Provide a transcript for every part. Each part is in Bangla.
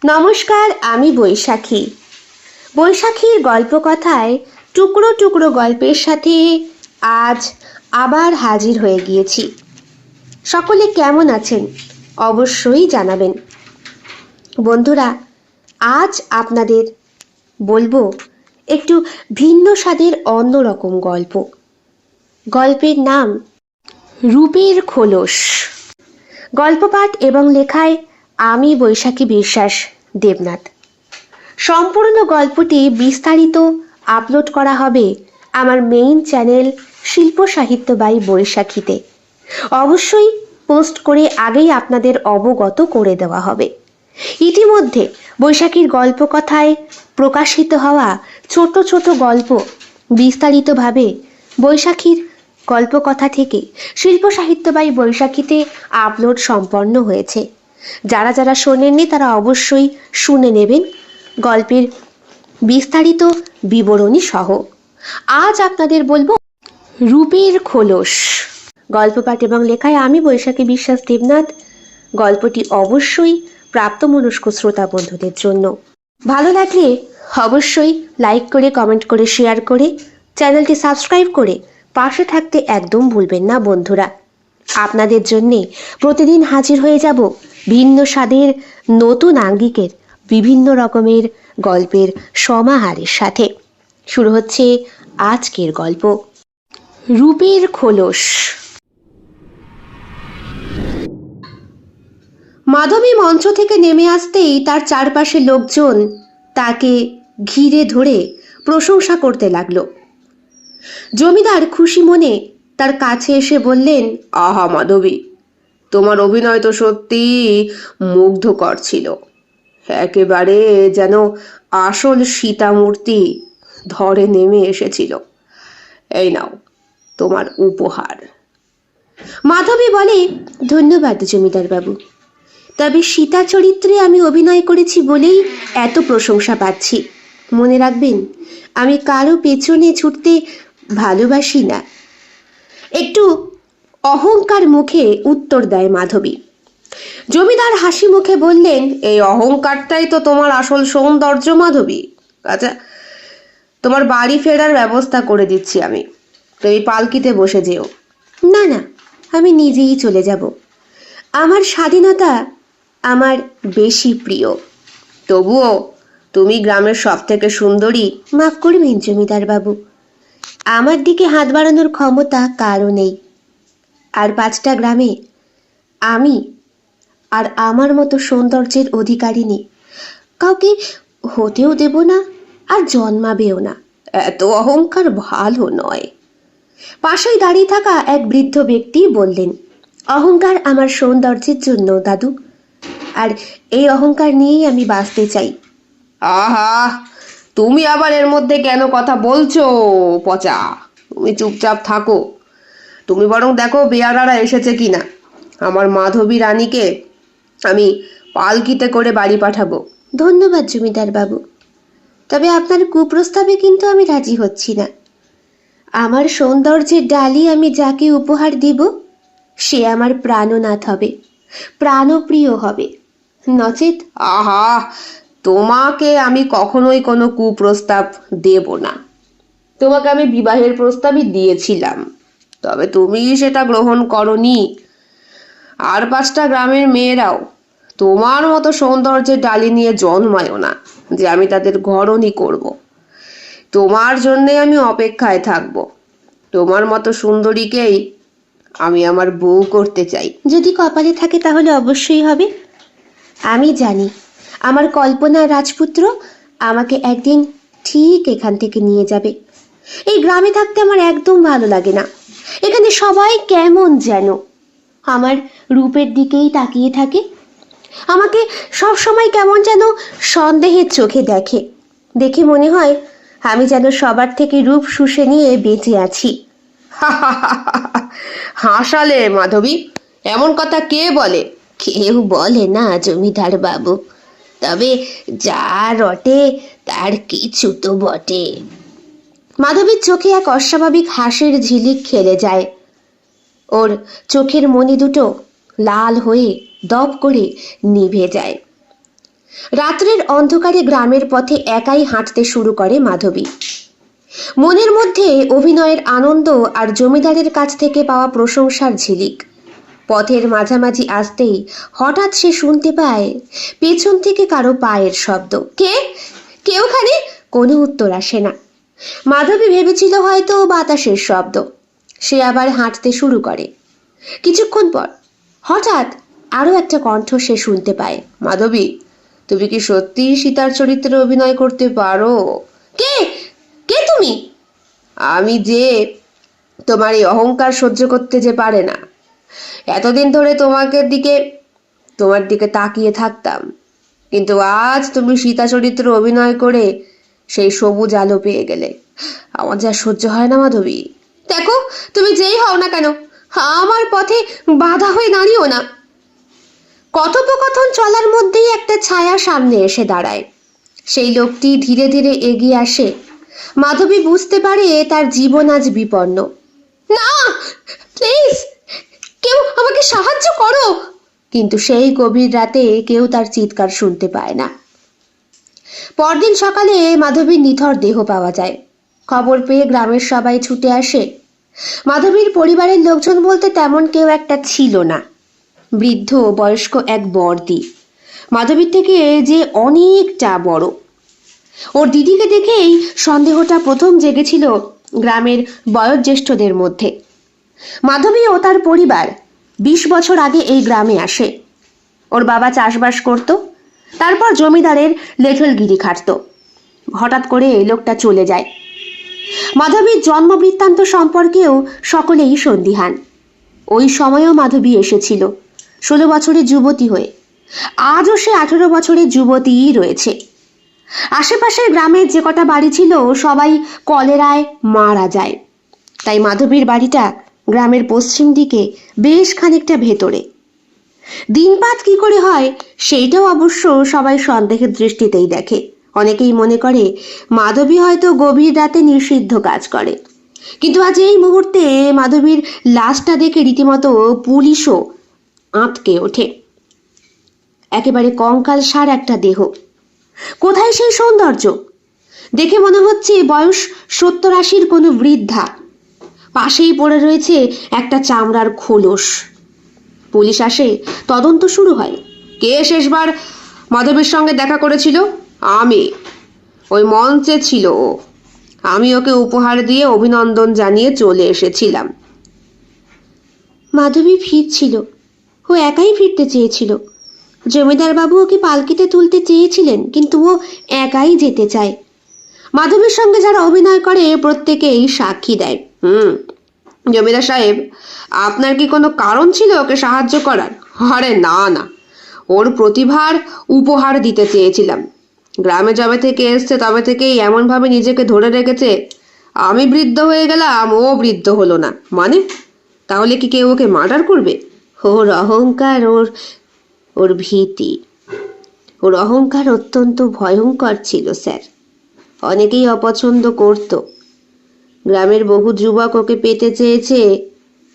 নমস্কার, আমি বৈশাখী। বৈশাখীর গল্পকথায় টুকরো টুকরো গল্পের সাথে আজ আবার হাজির হয়ে গিয়েছি। সকলে কেমন আছেন অবশ্যই জানাবেন। বন্ধুরা, আজ আপনাদের বলবো একটু ভিন্ন স্বাদের অন্যরকম গল্প। গল্পের নাম রূপের খোলস। গল্প পাঠ এবং লেখায় আমি বৈশাখী বিশ্বাস দেবনাথ। সম্পূর্ণ গল্পটি বিস্তারিত আপলোড করা হবে আমার মেইন চ্যানেল শিল্প সাহিত্য বাই বৈশাখীতে। অবশ্যই পোস্ট করে আগেই আপনাদের অবগত করে দেওয়া হবে। ইতিমধ্যে বৈশাখীর গল্পকথায় প্রকাশিত হওয়া ছোট ছোট গল্প বিস্তারিতভাবে বৈশাখীর গল্পকথা থেকে শিল্প সাহিত্য বাই বৈশাখীতে আপলোড সম্পন্ন হয়েছে। যারা যারা শোনেননি তারা অবশ্যই শুনে নেবেন গল্পের বিস্তারিত বিবরণী সহ। আজ আপনাদের বলবো রূপের খোলস। গল্প পাঠ এবং লেখায় আমি বৈশাখী বিশ্বাস দেবনাথ। গল্পটি অবশ্যই প্রাপ্তমনস্ক শ্রোতা বন্ধুদের জন্য। ভালো লাগলে অবশ্যই লাইক করে, কমেন্ট করে, শেয়ার করে, চ্যানেলটি সাবস্ক্রাইব করে পাশে থাকতে একদম ভুলবেন না বন্ধুরা। আপনাদের জন্যে প্রতিদিন হাজির হয়ে যাব ভিন্ন স্বাদের নতুন আঙ্গিকের বিভিন্ন রকমের গল্পের সমাহারের সাথে। শুরু হচ্ছে আজকের গল্প রূপের খোলস। মাধবী মঞ্চ থেকে নেমে আসতেই তার চারপাশে লোকজন তাকে ঘিরে ধরে প্রশংসা করতে লাগলো। জমিদার খুশি মনে তার কাছে এসে বললেন, আহা মাধবী, তোমার অভিনয় তো সত্যি মুগ্ধকর ছিল। একেবারে যেন আসল সীতা মূর্তি ধরে নেমে এসেছিল। এই নাও তোমার উপহার। মাধবী বলে, ধন্যবাদ জমিদার বাবু, তবে সীতা চরিত্রে আমি অভিনয় করেছি বলেই এত প্রশংসা পাচ্ছি। মনে রাখবেন, আমি কারো পেছনে ছুটতে ভালোবাসি না। একটু অহংকার মুখে উত্তর দেয় মাধবী। জমিদার হাসি মুখে বললেন, এই অহংকারটাই তো তোমার আসল সৌন্দর্য মাধবী। আচ্ছা, তোমার বাড়ি ফেরার ব্যবস্থা করে দিচ্ছি আমি, তুমি পালকিতে বসে যেও। না না, আমি নিজেই চলে যাব। আমার স্বাধীনতা আমার বেশি প্রিয়। তবুও তুমি গ্রামের সব থেকে সুন্দরী। মাফ করবেন জমিদার বাবু, আমার দিকে হাত বাড়ানোর ক্ষমতা কারও নেই। আর 5টা গ্রামে আমি আর আমার মতো সৌন্দর্যের অধিকারিণী কাউকে হতেও দেব না, আর জন্মাবেও না। এত অহংকার ভালো নয়। পাশেই দাঁড়িয়ে থাকা এক বৃদ্ধ ব্যক্তি বললেন, অহংকার আমার সৌন্দর্যের জন্য দাদু, আর এই অহংকার নিয়েই আমি বাঁচতে চাই। আহা, তুমি আবার এর মধ্যে কেন কথা বলছো পচা? তুমি চুপচাপ থাকো। তুমি বরং দেখো বেয়ারারা এসেছে কিনা। আমার মাধবী রানীকে আমি পালকিতে করে বাড়ি পাঠাবো। ধন্যবাদ জমিদার বাবু, তবে আপনার কুপ্রস্তাবে কিন্তু আমি রাজি হচ্ছি না। আমার সৌন্দর্যের ডালি আমি যাকে উপহার দিব সে আমার প্রাণনাথ হবে, প্রাণপ্রিয় হবে। নচেত আহা, তোমাকে আমি কখনোই কোনো কুপ্রস্তাব দেব না। তোমাকে আমি বিবাহের প্রস্তাবই দিয়েছিলাম, তবে তুমি সেটা গ্রহণ করনি। আর 5টা গ্রামের মেয়েরাও তোমার মতো সৌন্দর্যের ডালি নিয়ে জন্মায়ও না যে আমি তাদের ঘরণী করব। তোমার জন্যে আমি অপেক্ষায় থাকব। তোমার মতো সুন্দরীকেই আমি আমার বউ করতে চাই। যদি কপালে থাকে তাহলে অবশ্যই হবে। আমি জানি আমার কল্পনা রাজপুত্র আমাকে একদিন ঠিক এখান থেকে নিয়ে যাবে। এই গ্রামে থাকতে আমার একদম ভালো লাগে না। এখানে সবাই কেমন যেন আমার রূপের দিকেই তাকিয়ে থাকে। আমাকে সব সময় কেমন যেন সন্দেহের চোখে দেখে। দেখে মনে হয় আমি যেন সবার থেকে রূপ শুষে নিয়ে বেঁচে আছি। হাসালে মাধবী, এমন কথা কে বলে? কেউ বলে না জমিদার বাবু, তবে যা রটে তার কিছু তো বটে। মাধবীর চোখে এক অস্বাভাবিক হাসির ঝিলিক খেলে যায়। ওর চোখের মণি দুটো লাল হয়ে দপ করে নিভে যায়। রাত্রের অন্ধকারে গ্রামের পথে একাই হাঁটতে শুরু করে মাধবী। মনের মধ্যে অভিনয়ের আনন্দ আর জমিদারের কাছ থেকে পাওয়া প্রশংসার ঝিলিক। পথের মাঝামাঝি আসতেই হঠাৎ সে শুনতে পায় পেছন থেকে কারো পায়ের শব্দ। কে কে ওখানে? কোনো উত্তর আসে না। মাধবী ভেবেছিল হয়তো বাতাসের শব্দ। সে আবার হাঁটতে শুরু করে। কিছুক্ষণ পর হঠাৎ আরো একটা কণ্ঠ সে শুনতে পায়। মাধবী, তুমি কি সত্যি সীতার চরিত্রে অভিনয় করতে পারো? কে কে তুমি? আমি যে তোমার এই অহংকার সহ্য করতে যে পারে না। এতদিন ধরে তোমার দিকে তাকিয়ে থাকতাম, কিন্তু আজ তুমি সীতা চরিত্র অভিনয় করে সেই সবুজ আলো পেয়ে গেলে। আমার যা সহ্য হয় না মাধবী। দেখো, তুমি যেই হও না কেন, আমার পথে বাধা হয়ে দাঁড়িও না। কথোপকথন চলার মধ্যেই একটা ছায়া সামনে এসে দাঁড়ায়। সেই লোকটি ধীরে ধীরে এগিয়ে আসে। মাধবী বুঝতে পারে তার জীবন আজ বিপন্ন। না, প্লিজ, কেউ আমাকে সাহায্য করো। কিন্তু সেই গভীর রাতে কেউ তার চিৎকার শুনতে পায় না। পরদিন সকালে মাধবীর নিথর দেহ পাওয়া যায়। খবর পেয়ে গ্রামের সবাই ছুটে আসে। মাধবীর পরিবারের লোকজন বলতে তেমন কেউ একটা ছিল না। বৃদ্ধ বয়স্ক এক বড়দি, মাধবীর থেকে যে অনেকটা বড়। ওর দিদিকে দেখেই সন্দেহটা প্রথম জেগেছিল গ্রামের বয়োজ্যেষ্ঠদের মধ্যে। মাধবী ও তার পরিবার 20 বছর আগে এই গ্রামে আসে। ওর বাবা চাষবাস করত, তারপর জমিদারের লেঠলগিরি খাটত। হঠাৎ করে লোকটা চলে যায়। মাধবীর জন্ম বৃত্তান্ত সম্পর্কেও সকলেই সন্দিহান। ওই সময়েও মাধবী এসেছিল 16 বছরের যুবতী হয়ে। আজও সে 18 বছরের যুবতীই রয়েছে। আশেপাশের গ্রামের যে কটা বাড়ি ছিল সবাই কলেরায় মারা যায়। তাই মাধবীর বাড়িটা গ্রামের পশ্চিম দিকে বেশ খানিকটা ভেতরে। দিনপাত কি করে হয় সেইটাও অবশ্য সবাই সন্দেহের দৃষ্টিতেই দেখে। অনেকেই মনে করে মাধবী হয়তো গভীর রাতে নিষিদ্ধ কাজ করে। কিন্তু আজ এই মুহূর্তে মাধবীর লাশটা দেখে রীতিমতো পুলিশও আঁতকে ওঠে। একেবারে কঙ্কাল সার একটা দেহ। কোথায় সেই সৌন্দর্য? দেখে মনে হচ্ছে বয়স 70-80-র কোনো বৃদ্ধা। পাশেই পড়ে রয়েছে একটা চামড়ার খোলস। পুলিশ আসে, তদন্ত শুরু হয়। কে শেষবার মাধবীর সঙ্গে দেখা করেছিল? আমি। ওই মঞ্চে ছিল ও। আমি ওকে উপহার দিয়ে অভিনন্দন জানিয়ে চলে এসেছিলাম। মাধবী ফিরছিল। ও একাই ফিরতে চেয়েছিল। জমিদার বাবু ওকে পালকিতে তুলতে চেয়েছিলেন, কিন্তু ও একাই যেতে চায়। মাধবীর সঙ্গে যারা অভিনয় করে প্রত্যেকেই সাক্ষী দেয়। জমিদার সাহেব, আপনার কি কোনো কারণ ছিল ওকে সাহায্য করার? আরে না না, ওর প্রতিভার উপহার দিতে চেয়েছিলাম। গ্রামে যবে থেকে এসছে তবে থেকেই এমনভাবে নিজেকে ধরে রেখেছে, আমি বৃদ্ধ হয়ে গেলাম, ও বৃদ্ধ হলো না। মানে তাহলে কি কেউ ওকে মার্ডার করবে? ওর অহংকার, ওর ভীতি। ওর অহংকার অত্যন্ত ভয়ঙ্কর ছিল স্যার। অনেকেই অপছন্দ করত। গ্রামের বহু যুবক ওকে পেতে চেয়েছে,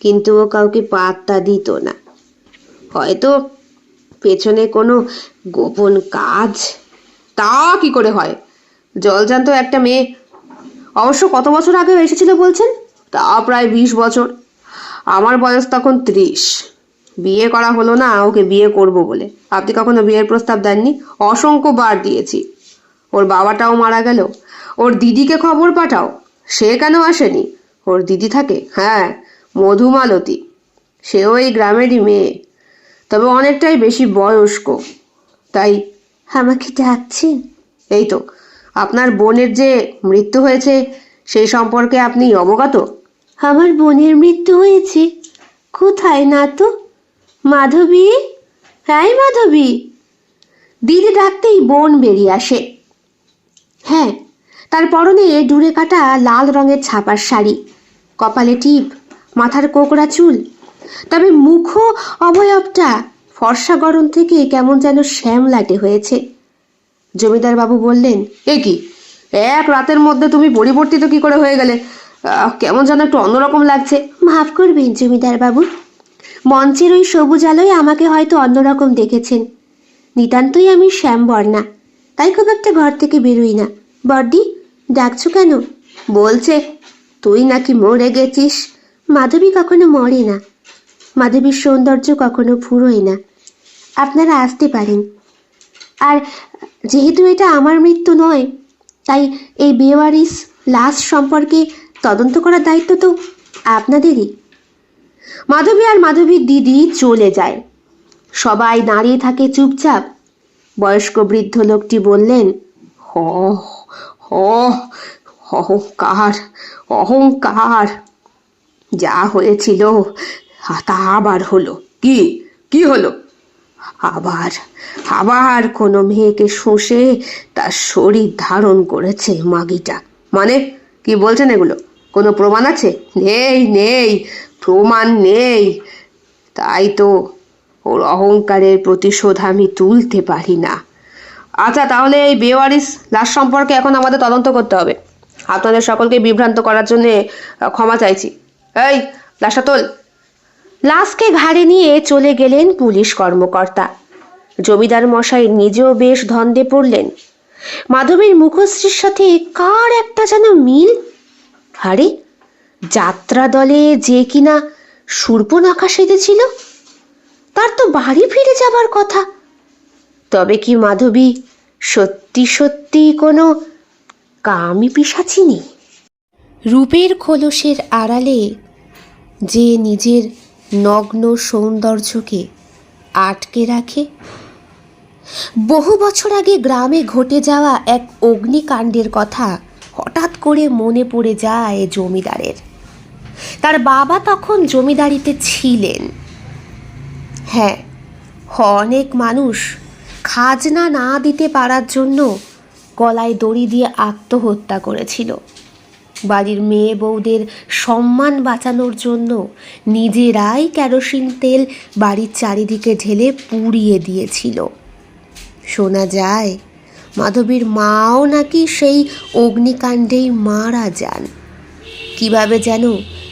কিন্তু ও কাউকে পাত্তা দিত না। হয়তো পেছনে কোনো গোপন কাজ। তা কি করে হয়? জলজান্ত একটা মেয়ে। অবশ্য কত বছর আগে এসেছিল বলছেন? তা প্রায় 20 বছর। আমার বয়স তখন 30। বিয়ে করা হলো না ওকে বিয়ে করব বলে। আপনি কখনো বিয়ের প্রস্তাব দেননি? অসংখ্য বার দিয়েছি। ওর বাবাটাও মারা গেল। ওর দিদিকে খবর পাঠাও। সে কেন আসেনি? ওর দিদি থাকে, হ্যাঁ, মধুমালতী। সেও এই গ্রামেরই মেয়ে, তবে অনেকটাই বেশি বয়স্ক। তাই আমাকে ডাকছেন? এই তো, আপনার বোনের যে মৃত্যু হয়েছে সেই সম্পর্কে আপনি অবগত? আমার বোনের মৃত্যু হয়েছে? কোথায় না তো। মাধবী, হ্যাঁ মাধবী। দিদি ডাকতেই বোন বেরিয়ে আসে। হ্যাঁ, তার পরনে ডুরে কাটা লাল রঙের ছাপার শাড়ি, কপালে টিপ, মাথার কোকড়া চুল। তবে মুখ অবয়বটা ফর্সা গরম থেকে কেমন যেন শ্যামলাটে হয়েছে। জমিদার বাবু বললেন, এ কি, এক রাতের মধ্যে তুমি পরিবর্তিত কি করে হয়ে গেলে? কেমন যেন একটু অন্যরকম লাগছে। মাফ করবেন জমিদার বাবু, মঞ্চের ওই সবুজ আলোয় আমাকে হয়তো অন্যরকম দেখেছেন। নিতান্তই আমি শ্যামবর্ণা, তাই খুব একটা ঘর থেকে বেরোই না। বর্দি, ডাকছো কেন? বলছে তুই নাকি মরে গেছিস। মাধবী কখনো মরে না, মাধবীর সৌন্দর্য কখনো ফুরোয় না। আপনারা আসতে পারেন। আর যেহেতু এটা আমার মৃত্যু নয়, তাই এই বেওয়ারিশ লাশ সম্পর্কে তদন্ত করার দায়িত্ব তো আপনাদেরই। মাধবী আর মাধবীর দিদি চলে যায়। সবাই দাঁড়িয়ে থাকে চুপচাপ। বয়স্ক বৃদ্ধ লোকটি বললেন, অহংকার, অহংকার। যা হয়েছিল তা আবার হলো। কি কি হলো? আবার আবার কোনো মেয়েকে শুষে তার শরীর ধারণ করেছে মাগিটা। মানে কি বলছেন এগুলো? কোনো প্রমাণ আছে? নেই, নেই, প্রমাণ নেই। তাই তো ওর অহংকারের প্রতিশোধ আমি তুলতে পারি না। আচ্ছা, তাহলে এই বেওয়ারিশ লাশ সম্পর্কে এখন আমাদের তদন্ত করতে হবে। আপনাদের সকলকে বিভ্রান্ত করার জন্য ক্ষমা চাইছি। এই লাশটা তোল। লাশকে ঘাড়ে নিয়ে চলে গেলেন পুলিশ কর্মকর্তা। জমিদার মশাই নিজেও বেশ ধন্দে পড়লেন। মাধবীর মুখশ্রীর সাথে কার একটা যেন মিল। আরে, যাত্রা দলে যে কিনা শূর্পণখা সেজেছিল, তার তো বাড়ি ফিরে যাবার কথা। তবে কি মাধবী সত্যি সত্যি কোনো কামি পিশাচিনী? রূপের খোলসের আড়ালে যে নিজের নগ্ন সৌন্দর্যকে আটকে রাখে। বহু বছর আগে গ্রামে ঘটে যাওয়া এক অগ্নিকাণ্ডের কথা হঠাৎ করে মনে পড়ে যায় জমিদারের। তার বাবা তখন জমিদারিতে ছিলেন। হ্যাঁ, অনেক মানুষ খাজনা না দিতে পারার জন্য গলায় দড়ি দিয়ে আত্মহত্যা করেছিল। বাড়ির মেয়ে বউদের সম্মান বাঁচানোর জন্য নিজেরাই কেরোসিন তেল বাড়ির চারিদিকে ঢেলে পুড়িয়ে দিয়েছিল। শোনা যায় মাধবীর মাও নাকি সেই অগ্নিকাণ্ডেই মারা যান। কিভাবে যেন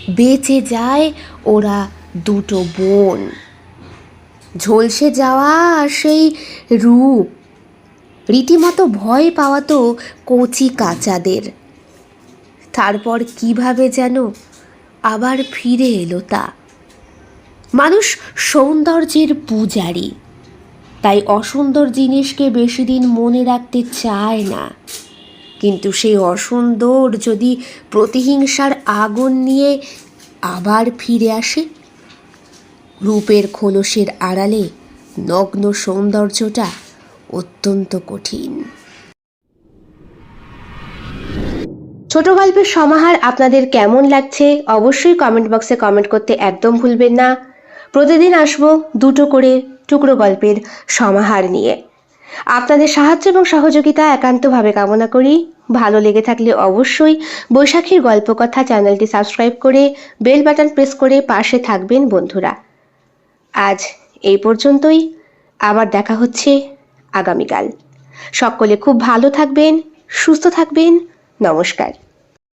বেঁচে যায় ওরা দুটো বোন। ঝলসে যাওয়া সেই রূপ রীতিমতো ভয় পাওয়াতো কচি কাচাদের। তারপর কিভাবে যেন আবার ফিরে এলো তা। মানুষ সৌন্দর্যের পূজারী, তাই অসুন্দর জিনিসকে বেশি দিন মনে রাখতে চায় না। কিন্তু সেই অসুন্দর যদি প্রতিহিংসার আগুন নিয়ে আবার ফিরে আসে, রূপের খোলসের আড়ালে নগ্ন সৌন্দর্যটা অত্যন্ত কঠিন। ছোট গল্পের সমাহার আপনাদের কেমন লাগছে অবশ্যই কমেন্ট বক্সে কমেন্ট করতে একদম ভুলবেন না। প্রতিদিন আসবো দুটো করে টুকরো গল্পের সমাহার নিয়ে। আপনাদের সাহায্য এবং সহযোগিতা একান্তভাবে কামনা করি। ভালো লেগে থাকলে অবশ্যই বৈশাখীর গল্পকথা চ্যানেলটি সাবস্ক্রাইব করে বেল বাটন প্রেস করে পাশে থাকবেন বন্ধুরা। আজ এই পর্যন্তই, আবার দেখা হচ্ছে আগামীকাল। সকলে খুব ভালো থাকবেন, সুস্থ থাকবেন। নমস্কার।